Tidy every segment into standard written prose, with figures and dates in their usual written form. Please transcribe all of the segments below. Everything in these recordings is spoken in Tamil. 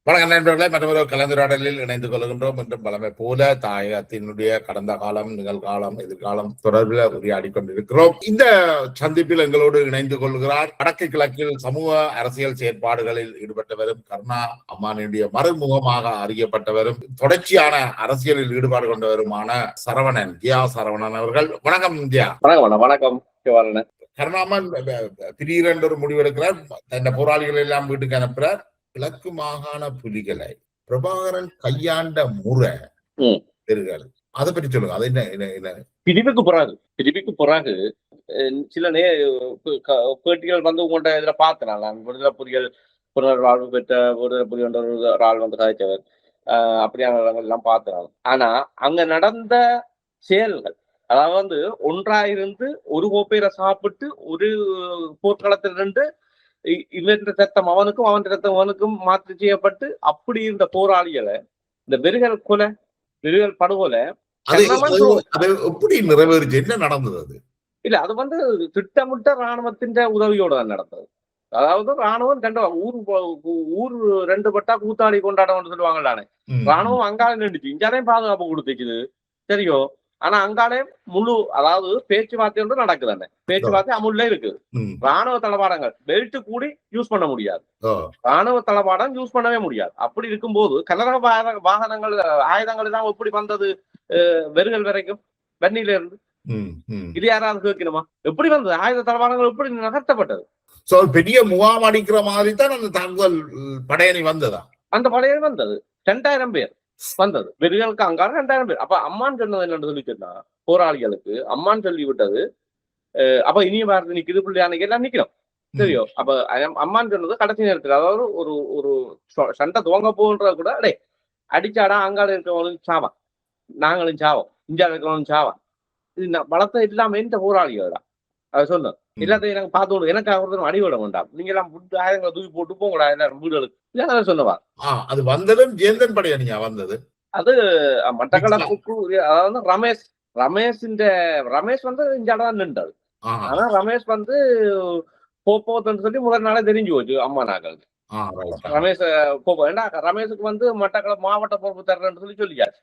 வணக்கம் நண்பர்களே, மற்றொரு கலந்துரையாடலில் இணைந்து கொள்கின்றோம். என்றும் பலமை போல தாயகத்தினுடைய கடந்த காலம், நிகழ்காலம், எதிர்காலம் தொடர்பில் உரையாடி கொண்டிருக்கிறோம். இந்த சந்திப்பில் எங்களோடு இணைந்து கொள்கிறார் வடக்கு கிழக்கில் சமூக அரசியல் செயற்பாடுகளில் ஈடுபட்டவரும், கருணா அம்மானுடைய மறுமுகமாக அறியப்பட்டவரும், தொடர்ச்சியான அரசியலில் ஈடுபாடு கொண்டவருமான சரவணன், ஜியா சரவணன் அவர்கள். வணக்கம் ஜியா. வணக்கம். கருணாமன் திடீரென்று ஒரு முடிவெடுக்கிறார். தன் போராளிகள் எல்லாம் வீட்டுக்கு அனுப்புறார். கிழக்கு மாகாண புலிகளை பிரபாகரன் கையாண்ட முறை அதை பற்றி சொல்லுங்க. அது என்ன பிரிவுக்கு பிறகு சில பேட்டிகள் வந்து உங்கள்கிட்ட இதுல பார்த்தேன். நான் விடுதலை புலிகள் புனர்வாழ்வு பெற்ற விடுதலை புலி என்ற ஒரு ஆள் வந்து கதைச்சவர், அப்படியான இடங்கள் எல்லாம் பார்த்தேன். ஆனா அங்க நடந்த செயல்கள், அதாவது வந்து ஒன்றாயிருந்து ஒரு கோப்பையில சாப்பிட்டு ஒரு போர்க்களத்தில் இருந்து இவன் ரத்தம் அவனுக்கும் அவன் ரத்தம் அவனுக்கும் மாற்றி செய்யப்பட்டு அப்படி இருந்த போராளிகளை இந்த வெறுகள் கொலை, வெறுகள் படுகொலை எப்படி நிறைவேறிச்சு? என்ன நடந்தது? அது இல்ல, அது வந்து திட்டமிட்ட ராணுவத்தின் உதவியோட தான் நடந்தது. அதாவது ராணுவம் ஊர் ரெண்டு பட்டா கூத்தாடி கொண்டாடணும்னு சொல்லுவாங்களானே, ராணுவம் அங்காலே நின்றுச்சு, இங்காலையும் பாதுகாப்பு கொடுத்துச்சுது சரியோ. ஆனா அங்காலே முழு, அதாவது பேச்சுவார்த்தை வந்து நடக்குதானே, பேச்சுவார்த்தை அமுல்ல இருக்குது. ராணுவ தளவாடங்கள் பெல்ட் கூடி யூஸ் பண்ண முடியாது, ராணுவ தளவாடம் யூஸ் பண்ணவே முடியாது. அப்படி இருக்கும்போது கனரக வாகனங்கள் ஆயுதங்கள் எல்லாம் எப்படி வந்தது வெறுகள் வரைக்கும் வெண்ணில இருந்து? இது யாராவது கேட்கணுமா? எப்படி வந்தது ஆயுத தளவாடங்கள்? எப்படி நகர்த்தப்பட்டது? பெரிய முகாம் அடிக்கிற மாதிரி தான் அந்த தகவல் படையணி வந்ததா? அந்த படையணி வந்தது 2000 பேர் வந்தது. வெறுகளுக்கு அங்கால 2000 பேர். அப்ப அம்மான் சொன்னது என்னன்னு சொல்லிச்சுன்னா, போராளிகளுக்கு அம்மான் சொல்லி விட்டது, அப்ப இனிய பாரதி நிக்குது, பிள்ளையானைக்கு எல்லாம் நிக்கிறோம் சரியோ. அப்ப அம்மான் சொன்னது கடைசி நேரத்தில், அதாவது ஒரு ஒரு சண்டை துவங்க போன்றத கூட, அடே அடிச்சாடா அங்கால இருக்கிறவங்களும் சாவான், நாங்களும் சாவோம், இந்தியாவில் இருக்கிறவங்களும் சாவான், இது பலத்தை இல்லாம எந்த போராளிகள் தான் அதை சொன்னோம். எல்லாத்தையும் எனக்கு பார்த்து எனக்கு அவர்தான் அடிவிட வேண்டாம், நீங்க எல்லாம் ஆயுதங்களை தூக்கி போட்டு போங்கடா எல்லாரும் வீடுகளுக்கு, இதான் சொல்லுவா. அது வந்ததும் ஜேந்தன் படையணியா வந்தது. அது மட்டக்களப்புக்கு, அதாவது ரமேஷ் வந்து இந்த இடம் தான் நின்றது. ஆனா ரமேஷ் வந்து போப்போன்னு சொல்லி முதல் நாளே தெரிஞ்சு போச்சு அம்மா நாங்களுக்கு. ரமேஷ் போப்போ, ஏன்னா ரமேஷுக்கு வந்து மட்டக்களப்பு மாவட்ட பொறுப்பு தர்றேன்னு சொல்லி சொல்லியாச்சு,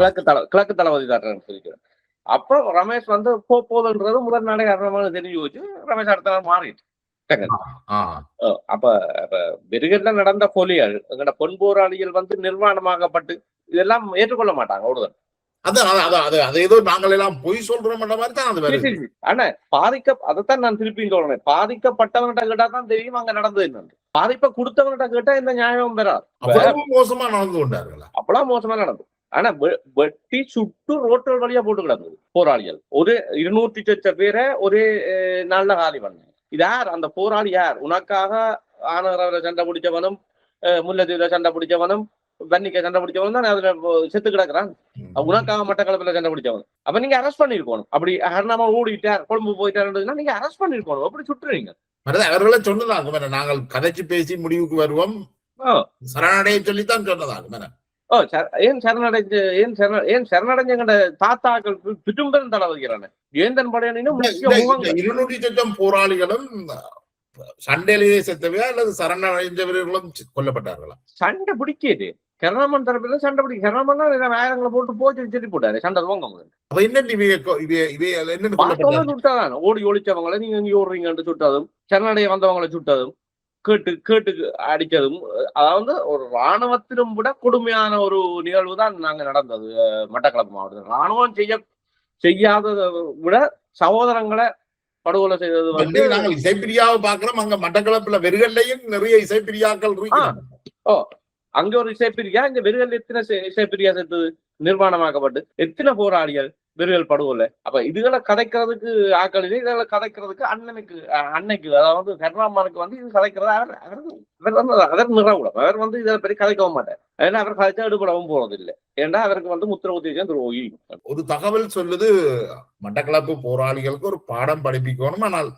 கிழக்கு தளபதி தர்றேன்னு சொல்லிக்கிறேன். அப்போ ரமேஷ் வந்து போதுன்றது முதல் நாளே காரணமாக தெரிஞ்சு போச்சு. ரமேஷ் அடுத்த நாள் மாறிட்டு. அப்ப வெறுகல்ல நடந்த கொலைகள், எங்கட பொன் போராளிகள் வந்து நிர்வாணமாகப்பட்டு இதெல்லாம் ஏற்றுக்கொள்ள மாட்டாங்க அவ்வளவுதான். ஆனா அதைத்தான் நான் திருப்பி சொல்றேன், பாதிக்கப்பட்டவங்கிட்ட கேட்டா தான் தெரியும் அங்க நடந்தது என்னன்னு. பாதிப்பை கொடுத்தவங்கிட்ட கேட்டா இந்த நியாயம் பெறாது. மோசமா நடந்து கொண்டார்களா? அப்பெல்லாம் மோசமா நடந்தது. ஆனா வெட்டி சுட்டு ரோட்டல் வழியா போட்டு கிடந்தது போராளிகள். ஒரு 200 சொச்ச பேரை ஒரே நாள்ல காலி பண்ண. இது யார் அந்த போராளி? யார்? உனக்காக ஆனவர சண்டை பிடிச்சவனும், முல்லைத்தீவுல சண்டை பிடிச்சவனும், வன்னிக்க சண்டை பிடிச்சவனும் தான் அதுல செத்து கிடக்குறான். உனக்காக மட்டக்களப்புல சண்டை பிடிச்சவன். அப்ப நீங்க அரெஸ்ட் பண்ணிருக்கணும். அப்படி ஹர்ணாமா ஓடிட்டார், கொழும்பு போயிட்டாருன்னா நீங்க அரெஸ்ட் பண்ணிருக்கணும். அப்படி சுட்டுறீங்க. அவர்களே சொன்னதாகும், நாங்கள் கதைச்சு பேசி முடிவுக்கு வருவோம், சரணடைய சொல்லித்தான் சொன்னதாகும். ஏன் சரணடைஞ்ச தாத்தாக்கள் பிட்டும்பெரும் தளபதிகிறான ஏந்தன் படையணினும் 200 போராளிகளும் சண்டையிலேயே செத்தவையா அல்லது சரணடைஞ்சவர்களும் கொல்லப்பட்டார்களா? சண்டை பிடிக்காது. கருணாமன் தரப்புல சண்டை பிடிக்க, கருணாமன் ஆயிரங்களை போட்டு போச்சு சொல்லி போட்டாரு சண்டை துவங்க. சுட்டாதான் ஓடி ஒழிச்சவங்களை நீங்க இங்க ஓடுறீங்கன்னு சுட்டதும், சரணடைய வந்தவங்களை சுட்டதும், கேட்டு அடிச்சதும், அதாவது ஒரு ராணுவத்திலும் விட கொடுமையான ஒரு நிகழ்வு தான் நாங்க நடந்தது மட்டக்களப்பு மாவட்டத்தில். ராணுவம் செய்யாததை விட சகோதரங்களை படுகொலை செய்தது வந்து நாங்கள் இசைப்பிரியாவை பாக்குறோம். அங்க மட்டக்களப்புல வெறுகல்லையும் நிறைய இசைப்பிரியாக்கள். அங்க ஒரு இசைப்பிரியா, இங்க வெறுகல் எத்தனை இசைப்பிரியா சேர்த்தது நிர்மாணமாக்கப்பட்டு, எத்தனை போராளிகள் வெறுகல் படுகொலை. அப்ப இதுகளை கதைக்கிறதுக்கு ஆக்கள் இல்லை, இதுகளை கதைக்கிறதுக்கு அன்னைக்கு அதாவது கருணாமனுக்கு வந்து இது கதைக்கிறது அவர் நிறவுடம். அவர் வந்து இதை பற்றி கதைக்கவும் மாட்டார். ஏன்னா அவர் கதைச்சா எடுபடவும் போறது இல்லை. ஏன்னா அவருக்கு வந்து முத்திர உத்தேசம் துரோகி. ஒரு தகவல் சொல்லுது, மட்டக்களப்பு போராளிகளுக்கு ஒரு பாடம் படிப்பிக்கணும், ஆனால்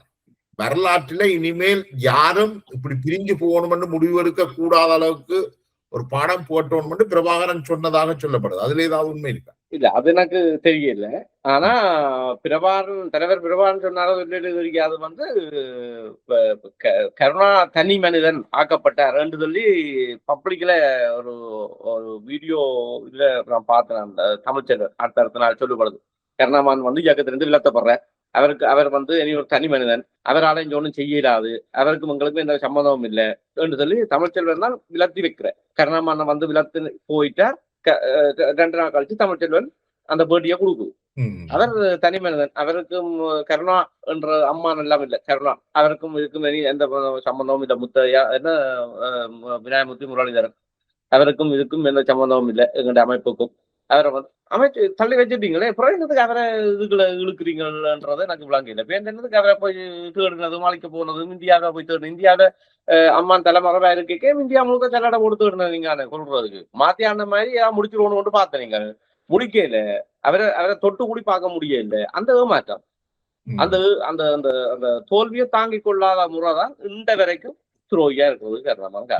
வரலாற்றில இனிமேல் யாரும் இப்படி பிரிஞ்சு போகணும்னு முடிவெடுக்க கூடாத அளவுக்கு ஒரு பாடம் போட்டோம் பிரபாகரன் சொன்னதாக சொல்லப்படுது. அதுல ஏதாவது உண்மை இருக்கா? இல்ல, அது எனக்கு தெரியல. ஆனா தலைவர் பிரபாகரன் சொன்னாலும் அது வந்து கருணா தனி மனிதன் ஆக்கப்பட்டாருன்னு சொல்லி பப்ளிக்ல ஒரு ஒரு வீடியோ இதுல நான் பார்த்தேன். அந்த தமிழ்ச்சர் அடுத்த நாள் சொல்லப்படுது, கருணாமான் வந்து இயக்கத்திலிருந்து விலத்தப்படுற அவர் வந்து இனி ஒரு தனி மனிதன், அவரால் இங்க ஒன்றும் செய்யலாது, அவருக்கும் எங்களுக்கும் எந்த சம்மதமும் இல்லை என்று சொல்லி தமிழ்ச்செல்வன் தான் விலத்தி வைக்கிற. கருணாமானை வந்து விலத்து போயிட்டார். 2 நாள் கழிச்சு தமிழ்ச்செல்வன் அந்த பேட்டியை கொடுக்குது. அவர் தனி மனிதன், அவருக்கும் கருணா என்ற அம்மான் எல்லாம் இல்லை. கருணா அவருக்கும் இதுக்கும் எந்த சம்பந்தமும் இல்லை. முத்தையா என்ன விநாயகமூர்த்தி முரளிதரன், அவருக்கும் இதுக்கும் எந்த சம்பந்தமும் இல்லை. எங்களுடைய அமைப்புக்கும் அவரை வந்து அமைச்சு தள்ளி வச்சுட்டீங்களே, புறத்துக்கு அவரை இதுக்குள்ள இழுக்கிறீங்கன்றதை எனக்கு விளங்க இல்லை. என்னதுக்கு அவரை போய் தேடுனது, மாளிக்க போனதும், இந்தியாவை போய் தேடணும். இந்தியாவில அம்மான் தலைமறைவா இருக்கே இந்தியா முழுக்க செல்லாட போட்டு தேடுனது நீங்க கொள்றதுக்கு மாத்தியான மாதிரி ஏதாவது முடிச்சிருவோன்னு பார்த்தேன். நீங்க முடிக்கல, அவரை தொட்டு கூடி பார்க்க முடியல. அந்த ஏமாற்றம், அந்த அந்த அந்த அந்த தோல்வியை தாங்கிக் கொள்ளாத முறைதான் இந்த வரைக்கும் துரோகியா இருக்கிறது காரணமாக.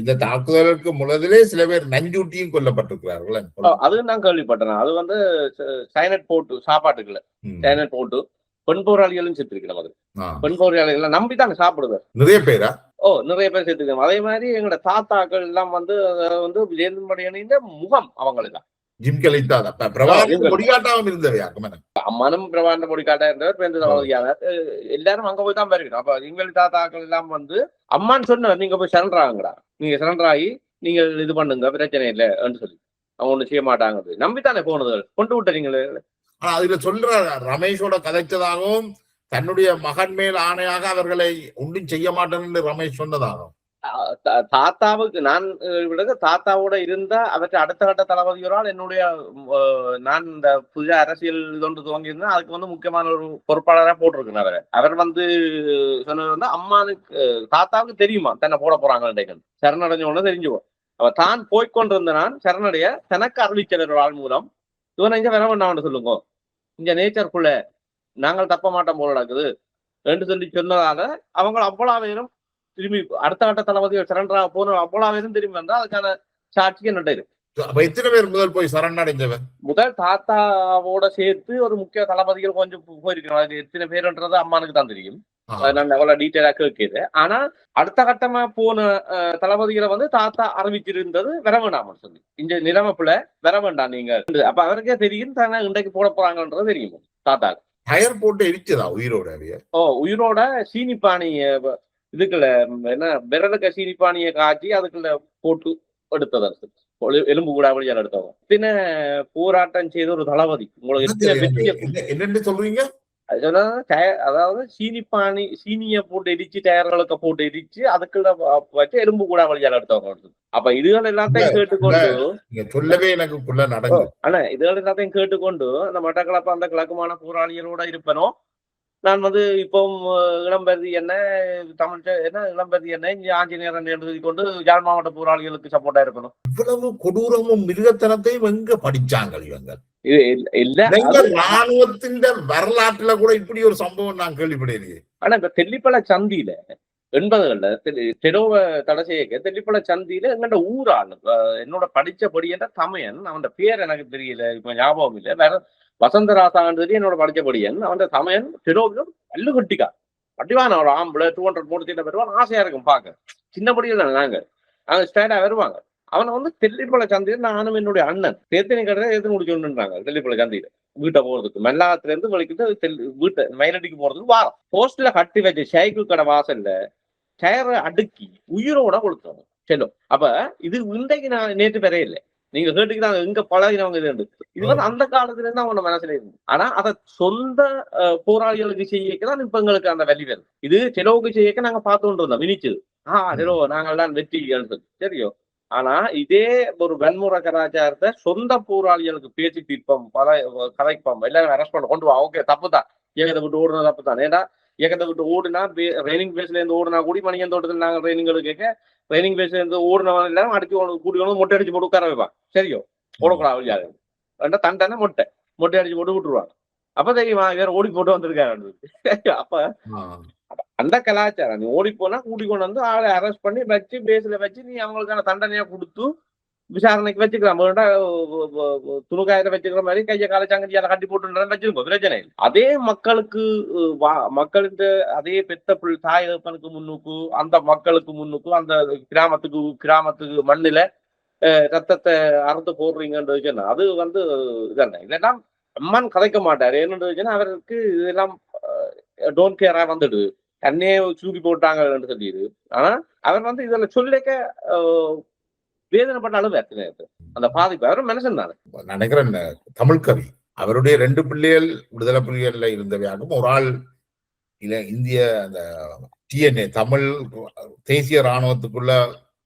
இந்த தாக்குதலுக்கு முதலே சில பேர் நஞ்சூட்டியும் கொல்லப்பட்டிருக்கிறார்கள். அது நான் கேள்விப்பட்டேன். அது வந்து சைனட் போட்டு சாப்பாட்டுக்குள்ள சைனட் போட்டு பெண் போராளிகளும் செத்துருக்கணும். அது பெண் போராளிகள் நம்பித்தாங்க சாப்பிடுவார் நிறைய பேரா. நிறைய பேர் செத்துருக்கணும். அதே மாதிரி எங்களோட தாத்தாக்கள் எல்லாம் வந்து விஜயன்படியான முகம் அவங்களுக்கு அம்மானும் பிரபாண்ட பொடிக்காட்டா இருந்தவர். எல்லாரும் அங்க போய் தான் போயிருக்கணும். அப்ப எங்கள் தாத்தாக்கள் எல்லாம் வந்து அம்மான்னு சொன்னவர், நீங்க போய் சரண்டராங்கடா, நீங்க சரண்டராகி நீங்கள் இது பண்ணுங்க, பிரச்சனை இல்லைன்னு சொல்லி அவங்க ஒண்ணு செய்ய மாட்டாங்க நம்பித்தானே போனது கொண்டு விட்டுறீங்களே. அதுல சொல்ற ரமேஷோட கதைச்சதாகவும் தன்னுடைய மகன் மேல் ஆணையாக அவர்களை ஒன்றும் செய்ய மாட்டேன்னு ரமேஷ் சொன்னதாகும். தாத்தாவுக்கு நான் விட தாத்தாவோட இருந்தா அவற்றை அடுத்த கட்ட தளபதியோரால் என்னுடைய நான் இந்த புதிய அரசியல் இதொன்று துவங்கியிருந்தேன். அதுக்கு வந்து முக்கியமான ஒரு பொறுப்பாளராக போட்டிருக்கேன். அவர் வந்து சொன்னது வந்து அம்மானுக்கு தாத்தாவுக்கு தெரியுமா தன்னை போட போறாங்க, சரணடைஞ்ச உடனே தெரிஞ்சுவோம். அவர் தான் போய்கொண்டிருந்த நான் சரணடைய தனக்கு அறிவிக்கிற ஆள் மூலம் இவனை இங்க வர வேண்டாம்னு சொல்லுங்க, இங்க நேச்சருக்குள்ள நாங்கள் தப்ப மாட்டோம் போல நடக்குது என்று சொல்லி சொன்னதால அவங்க அவ்வளவு பேரும் திரும்பி அடுத்த கட்ட தளபதி சரண்டரா போன அவ்வளவு பேரும் திரும்பி வந்தா அதுக்கான சாட்சிக்கு என்னட்ட இருக்கு. எத்தனை பேர் முதல் போய் சரணடைஞ்சவன்? முதல் தாத்தாவோட சேர்த்து ஒரு முக்கிய தளபதிகள் கொஞ்சம் போயிருக்கணும். அது எத்தனை பேருன்றது அம்மானுக்கு தான் தெரியும். நான் எவ்வளவு டீட்டெயிலா கேட்குது. ஆனா அடுத்த கட்டமா போன தளபதிகளை வந்து தாத்தா அறிவிச்சிருந்தது வர வேண்டாம்னு சொல்லி, இந்த நிலைமைப்புல வர வேண்டாம் நீங்க. அப்ப அவருக்கே தெரியும் தானே இன்றைக்கு போட போறாங்கன்றது தெரியும் தாத்தா. டயர் போட்டு எரிச்சதா உயிரோட? உயிரோட சீனிப்பானி இதுக்குள்ள என்ன விரலுக்க சீனிப்பானியை காய்ச்சி அதுக்குள்ள போட்டு எடுத்ததா, எலும்பு கூட வழியால் எடுத்தவங்க. பின்ன போராட்டம் செய்த ஒரு தளபதி. உங்களுக்கு என்னன்னு சொல்றீங்க? அதாவது சீனிய போட்டு எரிச்சு, டயர்களுக்கு போட்டு எரிச்சு அதுக்குள்ள வச்சு எலும்பு கூட வழியால் எடுத்தவங்க. அப்ப இதுகள் எல்லாத்தையும் கேட்டுக்கொண்டு சொல்லவே எனக்கு ஆனா இதுகள் எல்லாத்தையும் கேட்டுக்கொண்டு அந்த மட்டக்களப்பு அந்த கிழக்குமான போராளிகளோட இருப்பனோ நான் வந்து இப்போ இளம்பெருதி என்ன தமிழ் என்ன இளம்பெருதி என்ன இங்க ஆஞ்சநேயரன் எழுதி கொண்டு யாழ் மாவட்ட போராளிகளுக்கு சப்போர்ட்டா இருக்கணும். இவ்வளவு கொடூரமும் மிருகத்தனத்தையும் எங்க படிச்சாங்க இவங்க? ராணுவத்தின் வரலாற்றுல கூட இப்படி ஒரு சம்பவம் நான் கேள்விப்படையிலேயே. ஆனா இந்த தெல்லிப்பள சந்தியில 80கள்ல தெருவ தடை செய்ய தெல்லிப்பள சந்தியில எங்கள்ட ஊராள் என்னோட படிச்சபடி என்ற தமையன், அவன் பேர் எனக்கு தெரியல, இப்ப ஞாபகம் இல்லை, வேற வசந்தராசான்னு சொல்லி என்னோட படிச்சபடியன். அவன் சமயன் தெருவிலும் அல்லு கட்டிக்கா வட்டிவான ஒரு ஆம்பளை 200 மூணு வருவான். ஆசையா இருக்கும் பார்க்க, சின்னபடியில் நாங்க ஸ்டேண்டா வருவாங்க. அவனை வந்து தெல்லிப்பள சந்தையில நானும் என்னுடைய அண்ணன் தேர்த்தனி கடை எடுத்து முடிச்சுன்றாங்க. தெல்லிப்பள சந்தையில வீட்டை போறதுக்கு மெல்லாத்துல இருந்து வலிக்கிட்டு வீட்டை மயிலடிக்கு போறதுக்கு வாரம் போஸ்ட்ல கட்டி வச்ச சைக்கிள் கடை வாசல்ல டயரை அடுக்கி உயிரோட கொடுத்தாங்க செல்லும். அப்ப இது இன்றைக்கு நான் நேற்று பெற இல்லை, நீங்க கேட்டுக்கிறாங்க எங்க பழகினவங்க இது இது வந்து அந்த காலத்துல இருந்து அவங்க மனசுல இருந்து. ஆனா அதை சொந்த போராளிகளுக்கு செய்யதான் இப்ப எங்களுக்கு அந்த வலி வருது. இது செலவுக்கு செய்யக்க நாங்க பார்த்து கொண்டு இருந்தோம் வினிச்சது. செலோ நாங்கள் தான் வெற்றி சரியோ. ஆனா இதே ஒரு வன்முறை கலாச்சாரத்தை சொந்த போராளிகளுக்கு பேசி தீர்ப்போம், பல கதைப்போம், எல்லாரும் அரெஸ்ட் பண்ண கொண்டு வா, ஓகே தப்புதான், இயக்கத்தை விட்டு ஓடுறது தப்புதான். ஏன்னா இயக்கத்தை விட்டு ஓடுனா ட்ரைனிங் பேஸ்ல இருந்து ஓடுனா கூடி மணியன் தோட்டத்தில் நாங்கள் ட்ரைனிங்களுக்கு கேட்க ட்ரைனிங் பேஸ்ல இருந்து ஓடுனவன் எல்லாம் அடிச்சு கூட்டி கொண்டு மொட்டை அடிச்சு போட்டு உட்கார வைப்பான். சரியோ ஓடக்கூடாது வழியாது ரெண்டா தண்டனை மொட்டை அடிச்சு போட்டு விட்டுருவாங்க. அப்ப தெரியுமா வேற ஓடி போட்டு வந்திருக்காரு. அப்ப அந்த கலாச்சாரம் நீ ஓடி போனா கூட்டி கொண்டு வந்து ஆளை அரெஸ்ட் பண்ணி வச்சு பேஸ்ல வச்சு நீ அவங்களுக்கான தண்டனையா கொடுத்து விசாரணைக்கு வச்சுக்கலாம். துணுக்காயில வச்சுக்கிற மாதிரி கையை கால சங்கதியால கட்டி போட்டு வச்சிருக்கோம், பிரச்சனை இல்லை. அதே மக்களுக்கு மக்களுக்கு அதே பெத்த தாய் தகப்பனுக்கு முன்னுக்கு, அந்த மக்களுக்கு முன்னுக்கு, அந்த கிராமத்துக்கு மண்ணில ரத்தத்தை அறுத்து போடுறீங்கன்னு அது இதானே. இல்லைன்னா அம்மான் கதைக்க மாட்டாரு. என்னன்னு அவருக்கு இதெல்லாம் டோன்ட் கேரா வந்துடு, தன்னே சூப்பி போட்டாங்கன்னு சொல்லிடு. ஆனா அவர் இதுல சொல்லிக்க வேதனைப்பட்ட அளவு அந்த பாதிப்பு. அவரும் மனுஷன் தானே. நினைக்கிறேன் தமிழ் கவி அவருடைய 2 பிள்ளைகள் விடுதலை புலிகள்ல இருந்தவையாகும். ஒரு ஆள் இந்திய அந்த டிஎன்ஏ தமிழ் தேசிய ராணுவத்துக்குள்ள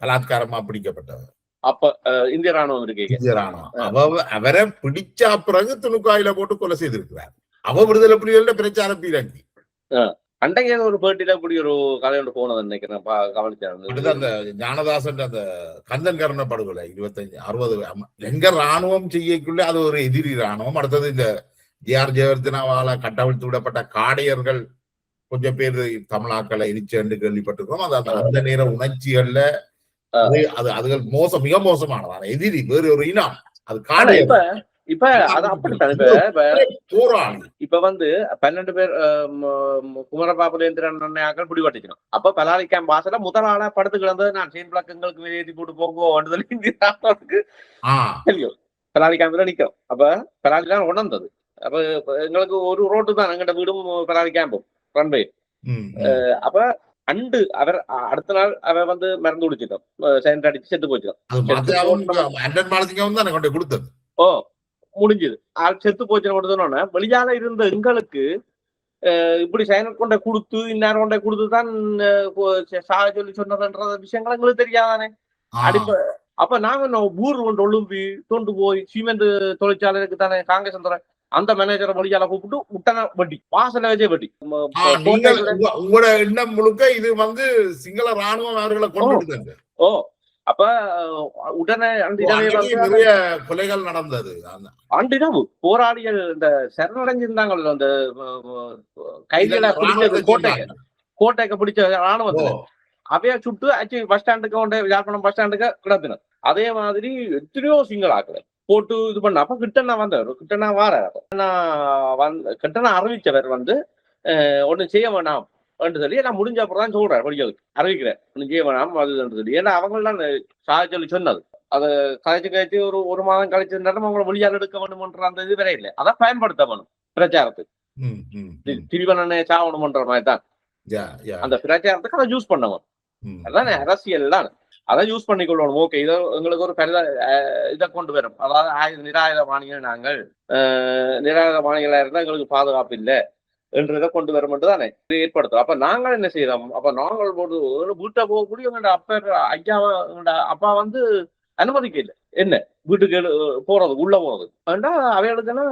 பலாத்காரமா பிடிக்கப்பட்டவர். அப்ப இந்திய ராணுவம் இருக்கு. இந்திய ராணுவம் அவரை பிடிச்ச பிறகு துணுக்காயில போட்டு கொலை செய்திருக்கிறார். அவ விடுதலை புலிகள பிரச்சார பீரங்கி. அன்றைக்கு ஒரு பேட்டியில இப்படி ஒரு கதையோடு போனது நினைக்கிறேன், கவனிச்சேன். அந்த ஞானதாசன் அந்த கந்தன் கருண படுகொலை 25-60 எங்க ராணுவம் செய்யக்குள்ள அது ஒரு எதிரி ராணுவம். அடுத்தது இந்த ஜே.ஆர். ஜெயவர்தனாவால கட்டவிழ்த்து விடப்பட்ட காடையர்கள் கொஞ்சம் பேர் தமிழாக்களை எரிச்சு கேள்விப்பட்டிருக்கோம். அது அந்த நேர உணர்ச்சிகள்ல அதுகள் மிக மோசமானதான எதிரி வேறு ஒரு இனம். அது காடையர். இப்ப அது அப்படித்தான். இப்ப 12 பேர் குமரபாபுலேந்திரன் பிடிபட்டுக்கணும். அப்ப பலாலி கேம்ப் வாசல முதல் ஆளா படுத்து கிடந்தது நான் செயல் விளக்கங்களுக்கு வெளியேற்றி போட்டு போங்க தெரியும். பலாலி கேம்ப்ல நிக்கிறோம். அப்ப பலாலி தான் உணர்ந்தது. அப்ப எங்களுக்கு ஒரு ரோட்டு தான் எங்கிட்ட வீடும் பலாலி கேம்பும் ரன்வே. அப்ப அவர் அடுத்த நாள் அவர் மறந்து குடிச்சிட்டோம், சென்ட் அடிச்சு செத்து போச்சிடும். ஓ முடிஞ்சது. செத்து போச்சு கொடுத்தோன்னே வெளியால இருந்த எங்களுக்கு இப்படி சைனர் கொண்ட கொடுத்து இந்நேரம் கொண்ட கொடுத்துதான் சாக சொல்லி சொன்னதுன்ற விஷயங்கள் எங்களுக்கு தெரியாதானே. அப்ப நாங்க ஊர் கொண்டு ஒழும்பி தொண்டு போய் சிமெண்ட் தொழிற்சாலைக்கு தானே காங்கிரஸ் அந்த மேனேஜரை வழியால கூப்பிட்டு உட்டன வட்டி வாசல வச்சே வட்டி. உங்களோட எண்ணம் முழுக்க இது சிங்கள ராணுவம் அவர்களை கொண்டு. ஓ அப்ப உடனே நிறைய கொலைகள் நடந்தது. அன்றிரவு போராளிகள் இந்த சரணடைஞ்சிருந்தாங்கல்ல, அந்த கைகளை பிடிச்ச கோட்டைக்கு பிடிச்ச ராணுவத்துல அவைய சுட்டு ஆக்சுவலி பஸ் ஸ்டாண்டுக்கு யாழ்ப்பாணம் பஸ் ஸ்டாண்டுக்கு கிடத்தினர். அதே மாதிரி எத்தனையோ சிங்களாக்களை போட்டு இது பண்ண. அப்ப கிட்டனா வந்தவர் கிட்டனா வார கிட்டனா அறிவிச்சவர் ஒண்ணு செய்ய வேணாம் சொல்லி நான் முடிஞ்ச அப்புறம் தான் சொல்றேன் படிகளுக்கு அறிவிக்கிறேன் ஒண்ணு செய்ய வேணாம் அதுன்னு சொல்லி. ஏன்னா அவங்களாம் சாக சொல்லி சொன்னது. அதை கழிச்சு ஒரு மாதம் கழிச்சு இருந்தாலும் அவங்களை வெளியால் எடுக்க வேணும்ன்ற அந்த இது வேற இல்லை. அதை பயன்படுத்த வேணும் பிரச்சாரத்துக்கு. திரிவனே சாவணும்ன்ற மாதிரி தான் அந்த பிரச்சாரத்துக்கு அதை யூஸ் பண்ணணும். அதானே அரசியல் தான், அதை யூஸ் பண்ணிக்கொள்ளணும். ஓகே, இதை எங்களுக்கு ஒரு இதை கொண்டு வரும். அதாவது நிராயுதபாணிகள் நாங்கள் நிராயுதபாணிகளா இருந்தா எங்களுக்கு பாதுகாப்பு இல்லை என்றதை கொண்டு வரும் என்று தானே ஏற்படுத்தும். அப்ப நாங்கள் என்ன செய்யறோம்? அப்ப நாங்கள் வீட்டை போகக்கூடிய எங்களோட ஐயா அப்பா அனுமதிக்க இல்லை. என்ன வீட்டுக்கு போறது உள்ள போறது வேண்டா அவைகளுக்குன்னா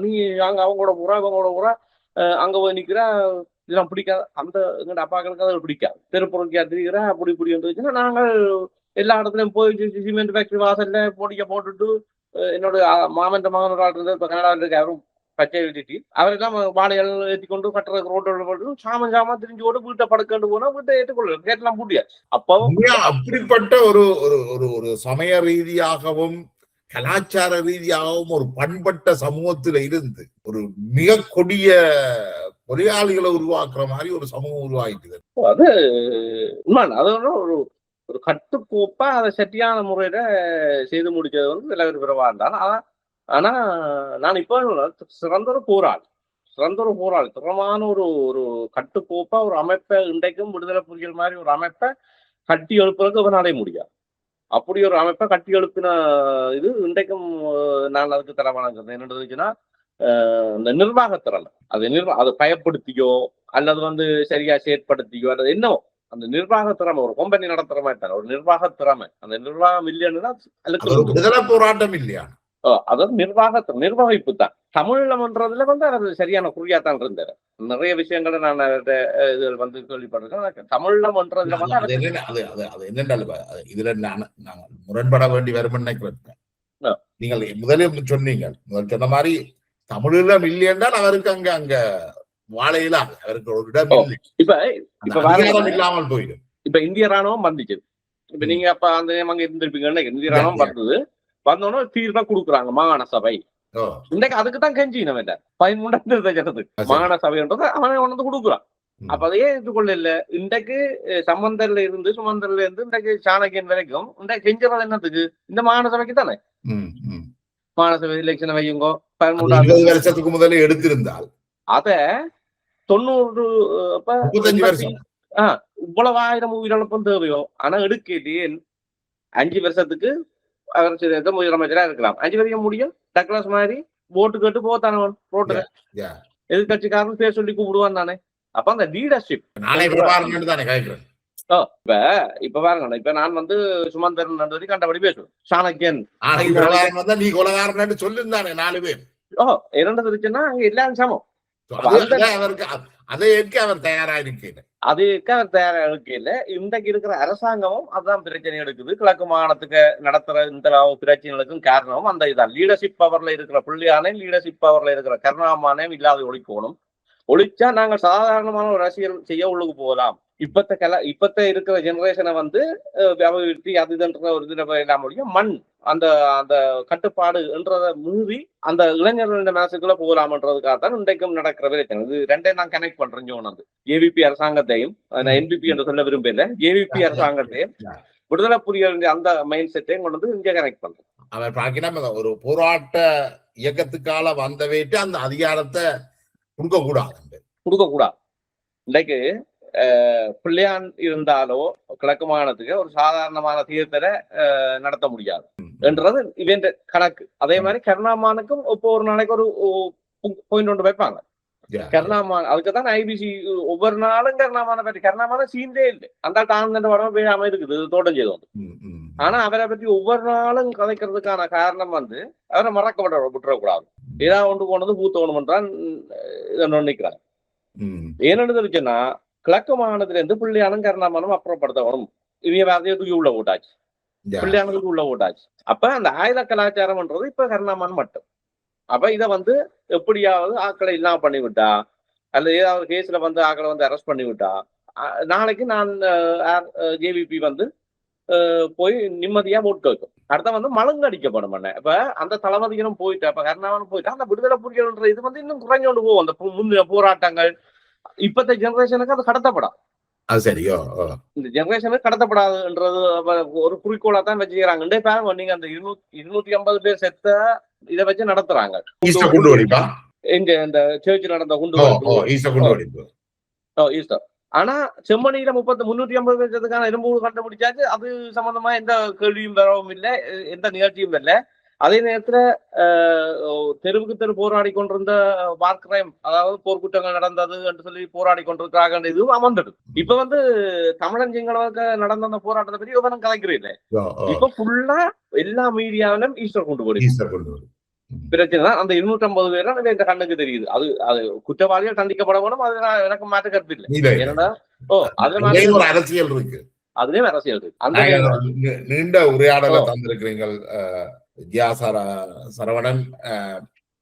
நீ அங்க அவங்களோட ஊரா இவங்களோட ஊரா அங்க போய் நிக்கிறா, இதெல்லாம் பிடிக்காது. அந்த எங்கட அப்பாக்களுக்கு அதை பிடிக்காது. தெருப்புறக்கியா திரிகிறா அப்படி இப்படி வந்துச்சுன்னா நாங்கள் எல்லா இடத்துலயும் போய் சிமெண்ட் ஃபேக்டரி வாசல்ல போட்டிக்க போட்டுட்டு என்னோட மாமன் மகன் ஒரு ஆள் இருந்தது இப்ப கனடாவில் இருக்க, அவரும் பச்சை வெட்டிட்டு அவரெல்லாம் வாழைகள் ஏற்றி கொண்டு கட்டுறதுக்கு ரோட்டோட போட்டு சாமன் திரிஞ்சு போட்டு வீட்டை படுக்கண்டு போனா வீட்டை ஏற்றுக்கொள்ள கேட்டெல்லாம் முடியாது. அப்போ அப்படிப்பட்ட ஒரு ஒரு சமய ரீதியாகவும் கலாச்சார ரீதியாகவும் ஒரு பண்பட்ட சமூகத்துல இருந்து ஒரு மிக கொடிய பொறியாளிகளை உருவாக்குற மாதிரி ஒரு சமூகம் உருவாகிட்டு. அது ஒரு ஒரு கட்டுக்கோப்பா அதை சரியான முறையில செய்து முடிச்சது சில பேர் பிறவா இருந்தாலும். ஆனா நான் இப்போ சிறந்த ஒரு போராளி திறமான ஒரு கட்டுக்கோப்பா ஒரு அமைப்பை இன்றைக்கும் விடுதலை புலிகள் மாதிரி ஒரு அமைப்பை கட்டி எழுப்புறதுக்கு அவனாலே முடியாது. அப்படி ஒரு அமைப்பை கட்டி எழுப்பின இது இன்றைக்கும் நான் அதுக்கு தலைவணங்குறது என்னதுன்னா இந்த நிர்வாகத்திறன். அது பயப்படுத்தியோ அல்லது சரியா செயற்படுத்தியோ அல்லது என்னவோ அந்த நிர்வாக திறமை ஒரு கம்பெனி நடத்துற மாதிரி தானே ஒரு நிர்வாக திறமை. அந்த நிர்வாகம் இல்லைன்னா விடுதலை போராட்டம் இல்லையா, அதாவது நிர்வகிப்பு தான். தமிழ்ல பண்றதுல அவர் சரியான குறியாத்தான் இருந்தாரு. நிறைய விஷயங்களை நான் இதுல கேள்விப்பட்டிருக்கேன். தமிழ்ல பண்றதுல இதுல நாங்கள் முரண்பட வேண்டி வரும் நினைக்கிறேன். நீங்கள் முதலில் சொன்ன மாதிரி தமிழ்ல இல்லை என்றால் அவருக்கு அங்க வாழையில அவருக்கு ஒரு இடம் இப்ப இல்லாமல் போயிடும். இப்ப இந்திய ராணுவம் வந்துச்சு. இப்ப நீங்க அப்ப அந்த நேரம் அங்க இருந்திருப்பீங்கன்னு இந்திய ராணுவம் வந்தது, வந்தோடனே தீர்ப்பா கொடுக்குறாங்க மாகாண சபை. இன்றைக்கு அதுக்குதான் கெஞ்சினவன் இல்ல 13 திருத்த சட்டத்துக்கு மாகாண சபைன்றது அவனை உணர்ந்து கொடுக்குறான். அப்ப அதையே ஏற்றுக்கொள்ள இல்ல. இன்றைக்கு சம்பந்தர்ல இருந்து சுமந்தர்ல இருந்து இன்றைக்கு சாணக்கியன் வரைக்கும் இன்றைக்கு கெஞ்சுறது என்னத்துக்கு? இந்த மாகாண சபைக்கு தானே. மாகாண சபை எலெக்ஷனை வையுங்கோ 13 வருஷத்துக்கு முதல்ல எடுத்திருந்தால் அத 90 இவ்வளவு 1000 உயிரிழப்பும் தேவையோ. ஆனா எடுக்கலையே 5 வருஷத்துக்கு அவர் முதலமைச்சரா இருக்கலாம். 5 வரைக்கும் முடியும். டக்ளஸ் மாதிரி ஓட்டு கேட்டு போத்தானவன் ரோட்டுல எதிர்கட்சிக்காரன் பேர் சொல்லி கூப்பிடுவான் தானே. அப்ப அந்த லீடர்ஷிப் இப்ப பாருங்க, இப்ப நான் வந்து சுமந்தரன் கண்டபடி பேசுவேன். சாணக்கியன் நீ கொலகாரன் சொல்லிருந்தானே 4 பேர். இரண்டு இருக்குன்னா அங்க எல்லாரும் சமம். அதை ஏற்க அவர் தயாரா இருக்கையில இன்றைக்கு இருக்கிற அரசாங்கமும் அதுதான் பிரச்சனை எடுக்குது. கிழக்கு மாகாணத்துக்கு நடத்துற இந்த பிரச்சனைகளுக்கும் காரணமும் அந்த இதான். லீடர்ஷிப் பவர்ல இருக்கிற புள்ளியானே லீடர்ஷிப் பவர்ல இருக்கிற கருணாமானே இல்லாத ஒழிக்கணும். ஒழிச்சா நாங்க சாதாரணமான ஒரு அரசியல் செய்ய உள்ளுக்கு போகலாம். இப்பத்த இருக்கிற ஜெனரேஷனை வந்து அபிவிருத்தி அதுன்ற ஒரு இதுல எல்லாம் முடியும். மண் அந்த அந்த கட்டுப்பாடு என்றதை மீறி அந்த இளைஞர்கள் மனசுக்குள்ள போகலாம்ன்றதுக்காகத்தான் இன்றைக்கும் நடக்கிற பிரச்சனை. இது ரெண்டையும் நான் கனெக்ட் பண்றேன். வந்து ஏவிபி அரசாங்கத்தையும் என்பிபி என்று சொல்ல விரும்பல, ஏவிபி அரசாங்கத்தையும் விடுதலை புலிகளின் அந்த மைண்ட் செட்டையும் கொண்டு வந்து இங்கே கனெக்ட் பண்றேன். அவர் பாத்தீங்கன்னா ஒரு போராட்ட இயக்கத்துக்கால வந்த வைத்து அந்த அதிகாரத்தை கொடுக்க கூடாது. இன்றைக்கு பிள்ளையான் இருந்தாலோ கிழக்கு மாகாணத்துக்கு ஒரு சாதாரணமான தீர்த்தரை நடத்த முடியாது என்றது இவன் கணக்கு. அதே மாதிரி கருணாமானுக்கும் இப்போ ஒரு நாளைக்கு ஒரு பாயிண்ட் ஒன்று வைப்பாங்க. கருணாமான் அதுக்குதான் ஐபிசி ஒவ்வொரு நாளும் கருணாமான பற்றி கருணாமான சீந்தே இல்லை. அந்த தாழ்ந்த படம் பேசாம இருக்குது தோட்டம் செய்து வந்து. ஆனா அவரை பற்றி ஒவ்வொரு நாளும் கதைக்கிறதுக்கான காரணம் வந்து அவரை விட்டுறக்கூடாது. ஏதாவது ஒன்று போனது பூத்தோணும்ன்றான் நினைக்கிறாங்க. ஏன்னு தெரிஞ்சுன்னா கிழக்கு மாகாணத்துல இருந்து பிள்ளையானும் கருணாமானும் அப்புறப்படுத்தணும். இவங்க வேறதையும் உள்ள ஓட்டாச்சு, பிள்ளையானுக்கு உள்ள ஓட்டாச்சு. அப்ப அந்த ஆயுத கலாச்சாரம்ன்றது இப்ப கருணாமான் மட்டும். அப்ப இதை வந்து எப்படியாவது ஆக்களை இல்லாம பண்ணிவிட்டா அல்லது ஏதாவது கேஸ்ல வந்து ஆக்களை வந்து அரெஸ்ட் பண்ணிவிட்டா நாளைக்கு நான் ஜேவிபி வந்து போய் நிம்மதியா ஓட்டு வைக்கும். அடுத்த வந்து மலங்கு அடிக்கப்படும். இப்ப அந்த தளபதிகளும் போயிட்டு அப்ப கருணாமனும் போயிட்டு அந்த விடுதலை புலிகள்ன்ற இது வந்து இன்னும் குறைஞ்சோண்டு போகும். அந்த முந்தைய போராட்டங்கள் இப்பத்த ஜெனரேஷனுக்கு அது கடத்தப்படாது. சரியோ இந்த ஜெனரேஷனுக்கு கடத்தப்படாதுன்றது ஒரு குறிக்கோளா தான் வச்சுக்கிறாங்க. நீங்க அந்த 250 பேர் செத்த இதை வச்சு நடத்துறாங்க. எங்க இந்த சர்ச் நடந்த ஈஸ்டர். ஆனா செம்மணியில 350 பேர்த்துக்கான எலும்பு கண்டுபிடிச்சாச்சு. அது சம்பந்தமா எந்த கேள்வியும் வரவும் இல்லை, எந்த நிகழ்ச்சியும் இல்லை. அதே நேரத்துல தெருவுக்கு தெரு போராடி கொண்டிருந்த வார் கிரைம், அதாவது போர்க்குற்றங்கள் நடந்தது என்று சொல்லி போராடி கொண்டிருக்கிறாங்க, இதுவும் அமர்ந்துடு. இப்ப வந்து தமிழன் சிங்களவுக்கு நடந்த அந்த போராட்டத்தை பற்றி விவரம் கலைக்கிறீங்க. இப்ப ஃபுல்லா எல்லா மீடியாவிலும் ஈஸ்டர் கொண்டு போய் பிரச்சனை தான். அந்த 250 பேர் எங்க கண்ணுக்கு தெரியுது. அது குற்றவாளிகள் தண்டிக்கப்பட வேணும். அது எனக்கு மாற்று கருத்து இல்லை. ஏன்னா அதுல அரசியல் இருக்கு, அதுலயும் அரசியல் இருக்கு. அந்த நீண்ட உரையாடலை தந்திருக்கிறீர்கள் சரவணன்.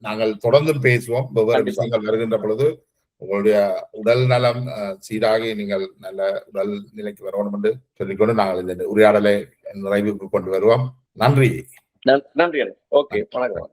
நாங்கள் தொடர்ந்து பேசுவோம். வெவ்வேறு விஷயங்கள் வருகின்ற பொழுது உங்களுடைய உடல் நலம் சீராகி நீங்கள் நல்ல உடல் நிலைக்கு வரணும் என்று சொல்லிக்கொண்டு நாங்கள் இந்த உரையாடலை நிறைவுக்கு கொண்டு வருவோம். நன்றி. நன்றி. ஓகே, வணக்கம்.